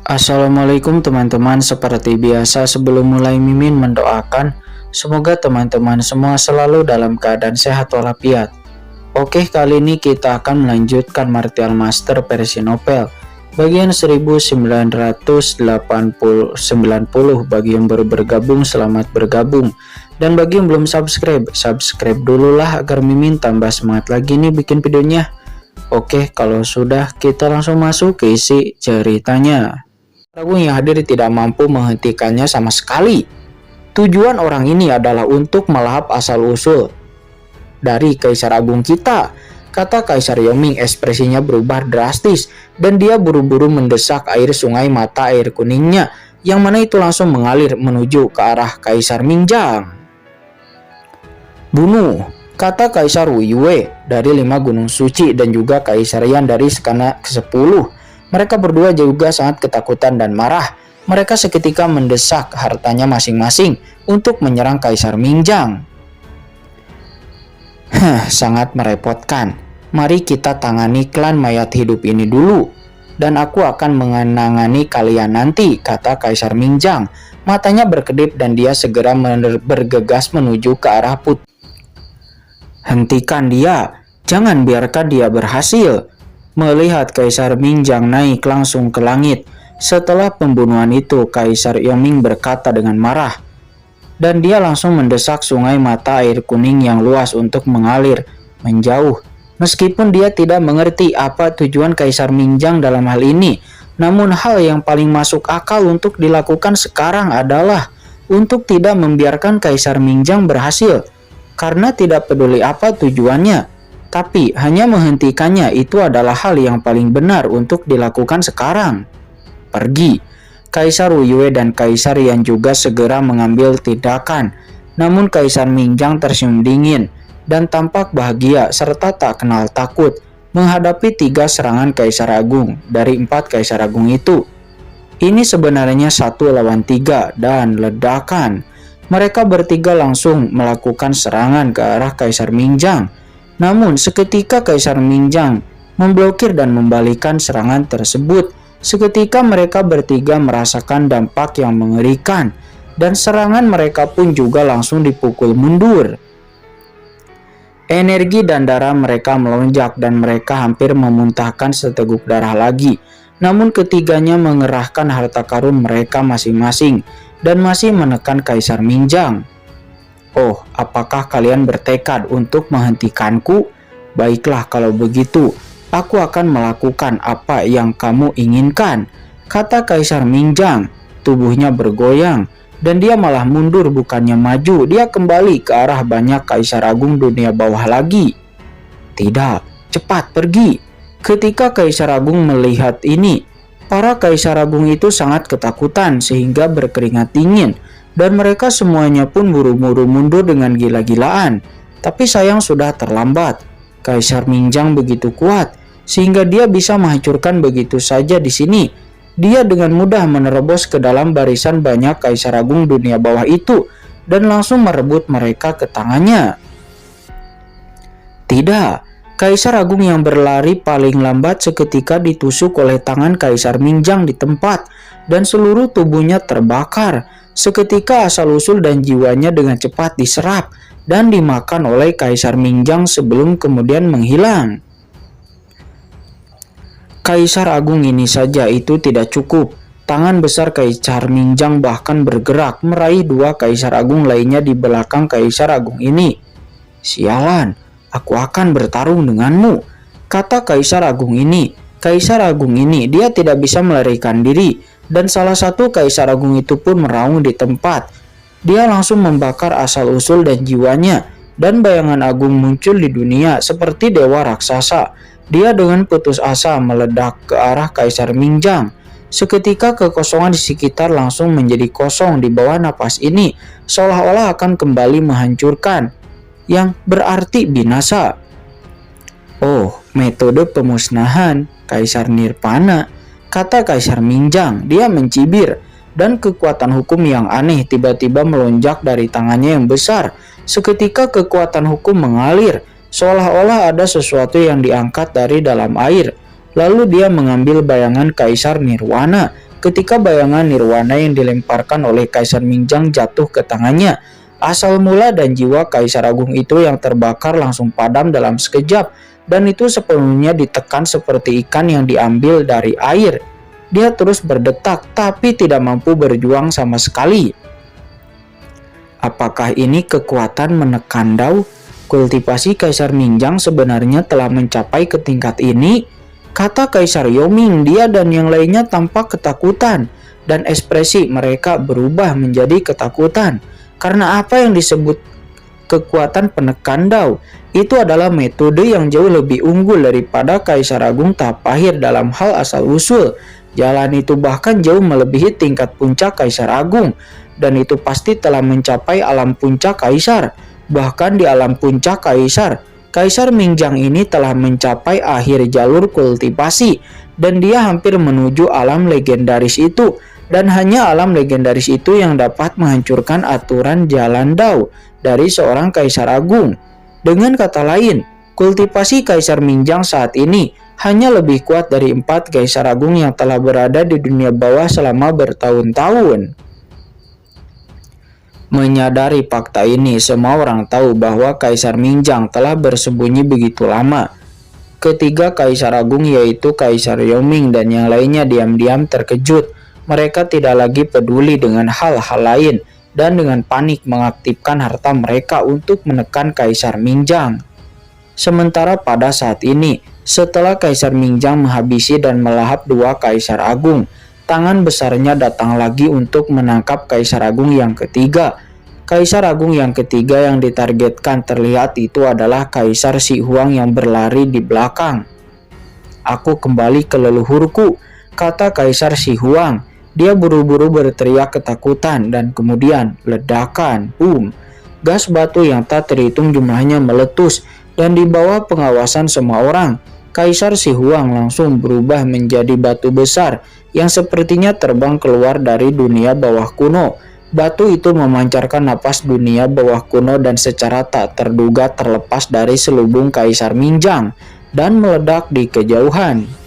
Assalamualaikum teman-teman, seperti biasa sebelum mulai Mimin mendoakan semoga teman-teman semua selalu dalam keadaan sehat walafiat. Oke, kali ini kita akan melanjutkan Martial Master versi novel bagian 1990. Bagi yang baru bergabung, selamat bergabung, dan bagi yang belum subscribe dulu lah agar Mimin tambah semangat lagi nih bikin videonya. Oke, kalau sudah kita langsung masuk ke isi ceritanya. Agung yang hadir tidak mampu menghentikannya sama sekali. Tujuan orang ini adalah untuk melahap asal-usul dari Kaisar Agung kita, kata Kaisar Yoming. Ekspresinya berubah drastis dan dia buru-buru mendesak air sungai mata air kuningnya, yang mana itu langsung mengalir menuju ke arah Kaisar Mingjang. Bunuh, kata Kaisar Wu Yue dari 5 gunung suci dan juga Kaisar Yan dari skala ke-10. Mereka berdua juga sangat ketakutan dan marah. Mereka seketika mendesak hartanya masing-masing untuk menyerang Kaisar Mingjang. Sangat merepotkan. Mari kita tangani klan mayat hidup ini dulu, dan aku akan menangani kalian nanti, kata Kaisar Mingjang. Matanya berkedip dan dia segera bergegas menuju ke arah putri. Hentikan dia, jangan biarkan dia berhasil. Melihat Kaisar Mingjang naik langsung ke langit setelah pembunuhan itu, Kaisar Yoming berkata dengan marah, dan dia langsung mendesak sungai mata air kuning yang luas untuk mengalir menjauh. Meskipun dia tidak mengerti apa tujuan Kaisar Mingjang dalam hal ini, namun hal yang paling masuk akal untuk dilakukan sekarang adalah untuk tidak membiarkan Kaisar Mingjang berhasil. Karena tidak peduli apa tujuannya, tapi hanya menghentikannya itu adalah hal yang paling benar untuk dilakukan sekarang. Pergi. Kaisar Wu Yue dan Kaisar Yan juga segera mengambil tindakan. Namun Kaisar Mingjang tersenyum dingin dan tampak bahagia serta tak kenal takut menghadapi 3 serangan Kaisar Agung dari 4 Kaisar Agung itu. Ini sebenarnya 1 lawan 3 dan ledakan. Mereka bertiga langsung melakukan serangan ke arah Kaisar Mingjang. Namun seketika Kaisar Mingjang memblokir dan membalikan serangan tersebut. Seketika mereka bertiga merasakan dampak yang mengerikan, dan serangan mereka pun juga langsung dipukul mundur. Energi dan darah mereka melonjak dan mereka hampir memuntahkan seteguk darah lagi. Namun ketiganya mengerahkan harta karun mereka masing-masing dan masih menekan Kaisar Mingjang. Oh, apakah kalian bertekad untuk menghentikanku? Baiklah kalau begitu, aku akan melakukan apa yang kamu inginkan, kata Kaisar Mingjang. Tubuhnya bergoyang dan dia malah mundur bukannya maju. Dia kembali ke arah banyak Kaisar Agung dunia bawah lagi. Tidak, cepat pergi. Ketika Kaisar Agung melihat ini, para Kaisar Agung itu sangat ketakutan sehingga berkeringat dingin, dan mereka semuanya pun buru-buru mundur dengan gila-gilaan. Tapi sayang sudah terlambat. Kaisar Mingjang begitu kuat sehingga dia bisa menghancurkan begitu saja di sini. Dia dengan mudah menerobos ke dalam barisan banyak Kaisar Agung dunia bawah itu dan langsung merebut mereka ke tangannya. Tidak. Kaisar Agung yang berlari paling lambat seketika ditusuk oleh tangan Kaisar Mingjang di tempat dan seluruh tubuhnya terbakar. Seketika asal-usul dan jiwanya dengan cepat diserap dan dimakan oleh Kaisar Mingjang sebelum kemudian menghilang. Kaisar Agung ini saja itu tidak cukup. Tangan besar Kaisar Mingjang bahkan bergerak meraih 2 Kaisar Agung lainnya di belakang Kaisar Agung ini. Sialan. Aku akan bertarung denganmu, kata Kaisar Agung ini. Kaisar Agung ini dia tidak bisa melarikan diri, dan salah satu Kaisar Agung itu pun meraung di tempat. Dia langsung membakar asal-usul dan jiwanya, dan bayangan Agung muncul di dunia seperti dewa raksasa. Dia dengan putus asa meledak ke arah Kaisar Mingjang. Seketika kekosongan di sekitar langsung menjadi kosong di bawah napas ini, seolah-olah akan kembali menghancurkan, yang berarti binasa. Oh, metode pemusnahan Kaisar Nirvana, kata Kaisar Mingjang. Dia mencibir dan kekuatan hukum yang aneh tiba-tiba melonjak dari tangannya yang besar. Seketika kekuatan hukum mengalir seolah-olah ada sesuatu yang diangkat dari dalam air. Lalu dia mengambil bayangan Kaisar Nirwana ketika bayangan nirwana yang dilemparkan oleh Kaisar Mingjang jatuh ke tangannya. Asal mula dan jiwa Kaisar Agung itu yang terbakar langsung padam dalam sekejap, dan itu sepenuhnya ditekan seperti ikan yang diambil dari air. Dia terus berdetak tapi tidak mampu berjuang sama sekali. Apakah ini kekuatan menekan Dao? Kultivasi Kaisar Mingjang sebenarnya telah mencapai ke tingkat ini, kata Kaisar Yoming. Dia dan yang lainnya tampak ketakutan, dan ekspresi mereka berubah menjadi ketakutan. Karena apa yang disebut kekuatan penekan Dao itu adalah metode yang jauh lebih unggul daripada Kaisar Agung Tapahir dalam hal asal-usul. Jalan itu bahkan jauh melebihi tingkat puncak Kaisar Agung, dan itu pasti telah mencapai alam puncak Kaisar. Bahkan di alam puncak Kaisar, Kaisar Mingjang ini telah mencapai akhir jalur kultivasi, dan dia hampir menuju alam legendaris itu. Dan hanya alam legendaris itu yang dapat menghancurkan aturan jalan Dao dari seorang Kaisar Agung. Dengan kata lain, kultivasi Kaisar Mingjang saat ini hanya lebih kuat dari 4 Kaisar Agung yang telah berada di dunia bawah selama bertahun-tahun. Menyadari fakta ini, semua orang tahu bahwa Kaisar Mingjang telah bersembunyi begitu lama. Ketiga Kaisar Agung yaitu Kaisar Yoming dan yang lainnya diam-diam terkejut. Mereka tidak lagi peduli dengan hal-hal lain dan dengan panik mengaktifkan harta mereka untuk menekan Kaisar Mingjang. Sementara pada saat ini, setelah Kaisar Mingjang menghabisi dan melahap 2 Kaisar Agung, tangan besarnya datang lagi untuk menangkap Kaisar Agung yang ketiga. Kaisar Agung yang ketiga yang ditargetkan terlihat itu adalah Kaisar Si Huang yang berlari di belakang. "Aku kembali ke leluhurku," kata Kaisar Si Huang. Dia buru-buru berteriak ketakutan dan kemudian ledakan, boom. Gas batu yang tak terhitung jumlahnya meletus, dan di bawah pengawasan semua orang, Kaisar Si Huang langsung berubah menjadi batu besar yang sepertinya terbang keluar dari dunia bawah kuno. Batu itu memancarkan napas dunia bawah kuno dan secara tak terduga terlepas dari selubung Kaisar Mingjang dan meledak di kejauhan.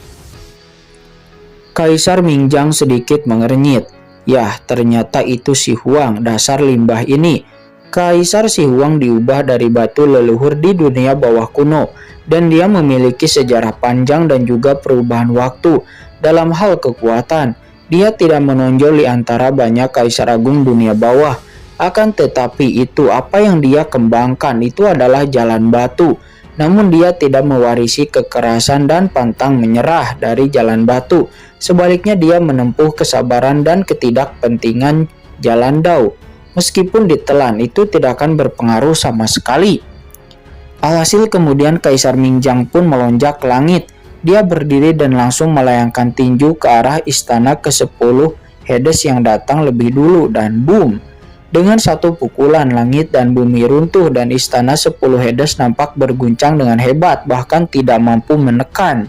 Kaisar Mingjang sedikit mengernyit. Yah, ternyata itu Si Huang, dasar limbah ini. Kaisar Si Huang diubah dari batu leluhur di dunia bawah kuno, dan dia memiliki sejarah panjang dan juga perubahan waktu. Dalam hal kekuatan, dia tidak menonjol di antara banyak Kaisar Agung dunia bawah. Akan tetapi itu apa yang dia kembangkan itu adalah jalan batu. Namun dia tidak mewarisi kekerasan dan pantang menyerah dari jalan batu. Sebaliknya dia menempuh kesabaran dan ketidakpentingan jalan Dao. Meskipun ditelan itu tidak akan berpengaruh sama sekali. Alhasil kemudian Kaisar Mingjang pun melonjak ke langit. Dia berdiri dan langsung melayangkan tinju ke arah istana ke-10 Hades yang datang lebih dulu, dan boom. Dengan satu pukulan, langit dan bumi runtuh dan istana 10 Hades nampak berguncang dengan hebat, bahkan tidak mampu menekan.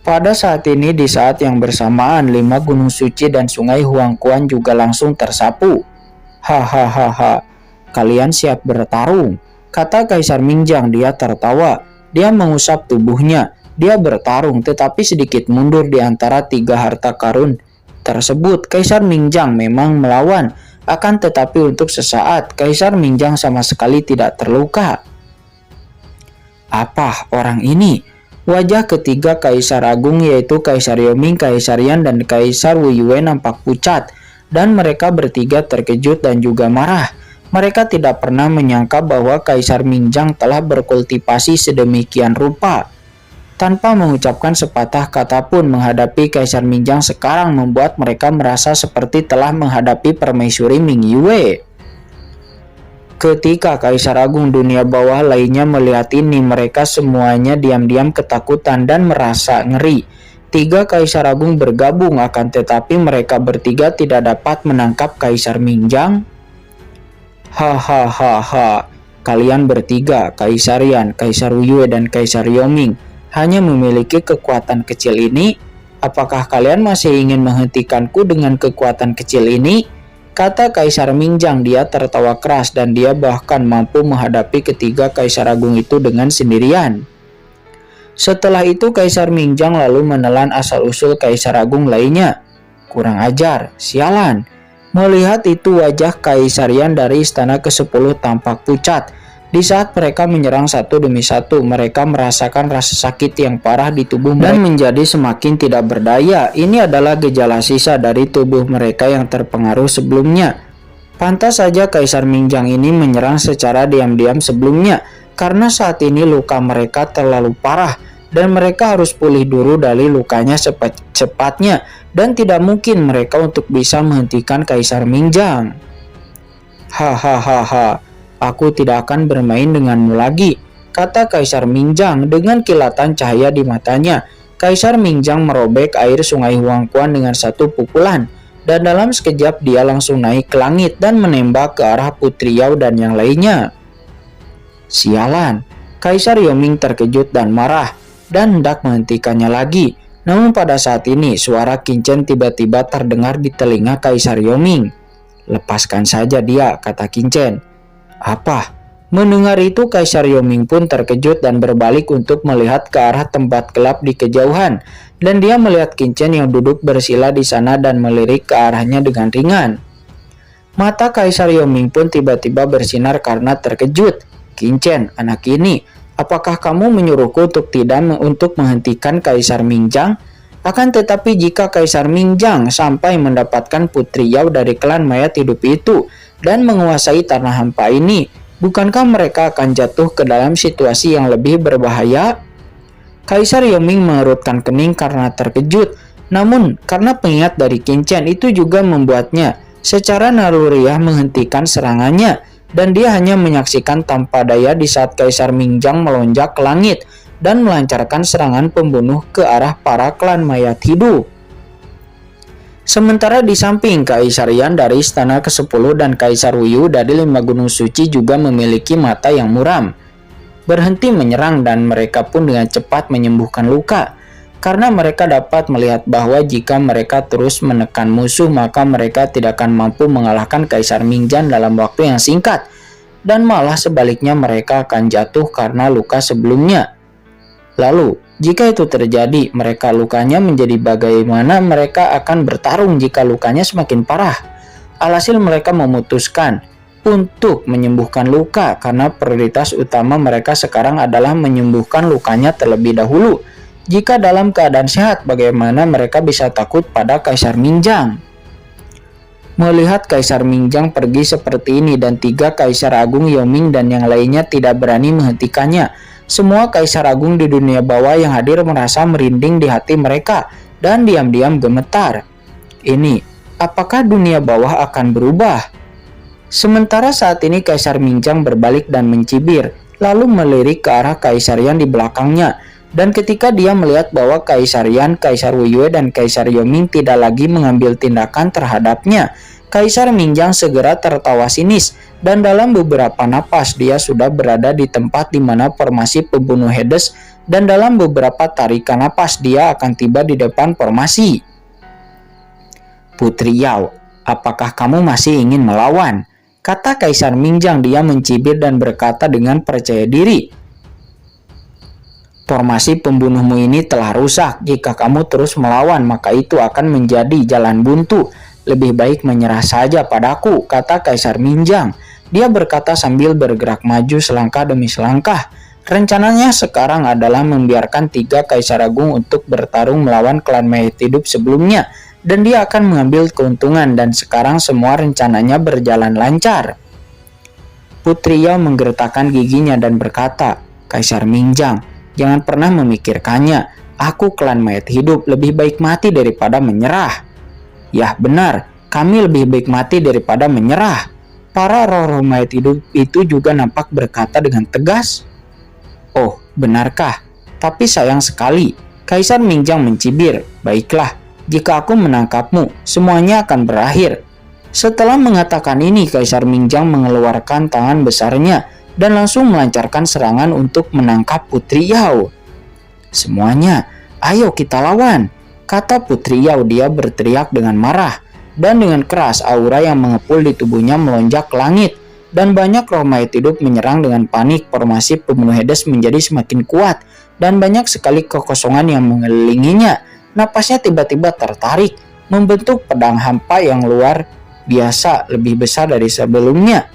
Pada saat ini, di saat yang bersamaan, 5 gunung suci dan sungai Huangquan juga langsung tersapu. "Hahaha, kalian siap bertarung?" kata Kaisar Mingjang. Dia tertawa. Dia mengusap tubuhnya. Dia bertarung, tetapi sedikit mundur di antara 3 harta karun tersebut. Kaisar Mingjang memang melawan. Akan tetapi untuk sesaat, Kaisar Mingjang sama sekali tidak terluka. Apa orang ini? Wajah ketiga Kaisar Agung yaitu Kaisar Yoming, Kaisar Yan, dan Kaisar Wuyue nampak pucat, dan mereka bertiga terkejut dan juga marah. Mereka tidak pernah menyangka bahwa Kaisar Mingjang telah berkultivasi sedemikian rupa. Tanpa mengucapkan sepatah kata pun, menghadapi Kaisar Mingjang sekarang membuat mereka merasa seperti telah menghadapi permaisuri Mingyue. Ketika Kaisar Agung dunia bawah lainnya melihat ini, mereka semuanya diam-diam ketakutan dan merasa ngeri. 3 Kaisar Agung bergabung, akan tetapi mereka bertiga tidak dapat menangkap Kaisar Mingjang. "Hahaha, kalian bertiga, Kaisar Yan, Kaisar Wuyue, dan Kaisar Yoming, hanya memiliki kekuatan kecil ini? Apakah kalian masih ingin menghentikanku dengan kekuatan kecil ini?" kata Kaisar Mingjang. Dia tertawa keras dan dia bahkan mampu menghadapi ketiga Kaisar Agung itu dengan sendirian. Setelah itu Kaisar Mingjang lalu menelan asal-usul Kaisar Agung lainnya. Kurang ajar, sialan. Melihat itu wajah Kaisar Yan dari istana ke-10 tampak pucat. Di saat mereka menyerang satu demi satu, mereka merasakan rasa sakit yang parah di tubuh mereka dan menjadi semakin tidak berdaya. Ini adalah gejala sisa dari tubuh mereka yang terpengaruh sebelumnya. Pantas saja Kaisar Mingjang ini menyerang secara diam-diam sebelumnya, karena saat ini luka mereka terlalu parah dan mereka harus pulih dulu dari lukanya cepat-cepatnya, dan tidak mungkin mereka untuk bisa menghentikan Kaisar Mingjang. Hahaha. Aku tidak akan bermain denganmu lagi, kata Kaisar Mingjang dengan kilatan cahaya di matanya. Kaisar Mingjang merobek air sungai Huangquan dengan satu pukulan, dan dalam sekejap dia langsung naik ke langit dan menembak ke arah Putri Yao dan yang lainnya. Sialan, Kaisar Yoming terkejut dan marah, dan hendak menghentikannya lagi. Namun pada saat ini suara Qin tiba-tiba terdengar di telinga Kaisar Yoming. Lepaskan saja dia, kata Qin. Apa? Mendengar itu Kaisar Yoming pun terkejut dan berbalik untuk melihat ke arah tempat gelap di kejauhan, dan dia melihat Qin yang duduk bersila di sana dan melirik ke arahnya dengan ringan. Mata Kaisar Yoming pun tiba-tiba bersinar karena terkejut. Qin, anak ini, apakah kamu menyuruhku untuk menghentikan Kaisar Mingjang? Akan tetapi jika Kaisar Mingjang sampai mendapatkan Putri Yao dari klan mayat hidup itu dan menguasai tanah hampa ini, bukankah mereka akan jatuh ke dalam situasi yang lebih berbahaya? Kaisar Yoming mengerutkan kening karena terkejut, namun karena pengingat dari Qin itu juga membuatnya secara naluriah menghentikan serangannya, dan dia hanya menyaksikan tanpa daya di saat Kaisar Mingjang melonjak ke langit dan melancarkan serangan pembunuh ke arah para klan mayat hidup. Sementara di samping Kaisar Yan dari istana ke-10 dan Kaisar Wuyu dari 5 gunung suci juga memiliki mata yang muram, berhenti menyerang, dan mereka pun dengan cepat menyembuhkan luka, karena mereka dapat melihat bahwa jika mereka terus menekan musuh maka mereka tidak akan mampu mengalahkan Kaisar Mingjang dalam waktu yang singkat, dan malah sebaliknya mereka akan jatuh karena luka sebelumnya. Lalu, jika itu terjadi, mereka lukanya menjadi bagaimana? Mereka akan bertarung jika lukanya semakin parah. Alhasil mereka memutuskan untuk menyembuhkan luka karena prioritas utama mereka sekarang adalah menyembuhkan lukanya terlebih dahulu. Jika dalam keadaan sehat, bagaimana mereka bisa takut pada Kaisar Mingjang? Melihat Kaisar Mingjang pergi seperti ini dan 3 Kaisar Agung Yoming dan yang lainnya tidak berani menghentikannya, semua Kaisar Agung di dunia bawah yang hadir merasa merinding di hati mereka dan diam-diam gemetar. Ini, apakah dunia bawah akan berubah? Sementara saat ini Kaisar Mingjang berbalik dan mencibir, lalu melirik ke arah Kaisar Yan di belakangnya. Dan ketika dia melihat bahwa Kaisar Yan, Kaisar Wuyue, dan Kaisar Yoming tidak lagi mengambil tindakan terhadapnya, Kaisar Mingjang segera tertawa sinis, dan dalam beberapa napas dia sudah berada di tempat di mana formasi pembunuh Hades, dan dalam beberapa tarikan napas dia akan tiba di depan formasi. Putri Yao, apakah kamu masih ingin melawan? Kata Kaisar Mingjang. Dia mencibir dan berkata dengan percaya diri. Formasi pembunuhmu ini telah rusak. Jika kamu terus melawan, maka itu akan menjadi jalan buntu. Lebih baik menyerah saja padaku, kata Kaisar Mingjang. Dia berkata sambil bergerak maju selangkah demi selangkah. Rencananya sekarang adalah membiarkan 3 Kaisar Agung untuk bertarung melawan klan mayat hidup sebelumnya, dan dia akan mengambil keuntungan, dan sekarang semua rencananya berjalan lancar. Putri Yao menggertakkan giginya dan berkata, Kaisar Mingjang, jangan pernah memikirkannya. Aku klan mayat hidup, lebih baik mati daripada menyerah. Yah benar, kami lebih baik mati daripada menyerah. Para roh-roh mayat hidup itu juga nampak berkata dengan tegas. Oh, benarkah? Tapi sayang sekali. Kaisar Mingjang mencibir. Baiklah, jika aku menangkapmu, semuanya akan berakhir. Setelah mengatakan ini, Kaisar Mingjang mengeluarkan tangan besarnya dan langsung melancarkan serangan untuk menangkap Putri Yao. Semuanya, ayo kita lawan, kata Putri Yao. Dia berteriak dengan marah, dan dengan keras aura yang mengepul di tubuhnya melonjak ke langit, dan banyak roh mayat hidup menyerang dengan panik. Formasi pembunuh Hades menjadi semakin kuat, dan banyak sekali kekosongan yang mengelilinginya. Napasnya tiba-tiba tertarik, membentuk pedang hampa yang luar biasa lebih besar dari sebelumnya.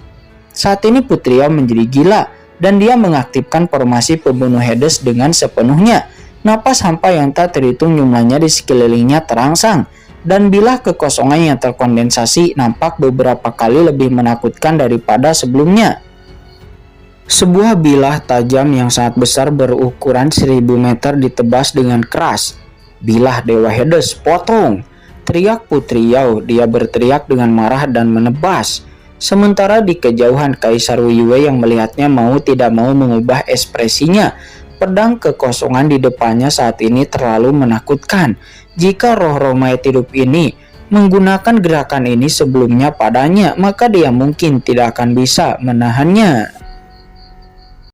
Saat ini Putri Yao menjadi gila dan dia mengaktifkan formasi pembunuh Hades dengan sepenuhnya. Napas hampa yang tak terhitung jumlahnya di sekelilingnya terangsang, dan bilah kekosongan yang terkondensasi nampak beberapa kali lebih menakutkan daripada sebelumnya. Sebuah bilah tajam yang sangat besar berukuran 1000 meter ditebas dengan keras. "Bilah Dewa Hades, potong!" teriak Putri Yao. Dia berteriak dengan marah dan menebas. Sementara di kejauhan Kaisar Wei yang melihatnya mau tidak mau mengubah ekspresinya. Pedang kekosongan di depannya saat ini terlalu menakutkan. Jika roh-roh mayat hidup ini menggunakan gerakan ini sebelumnya padanya, maka dia mungkin tidak akan bisa menahannya.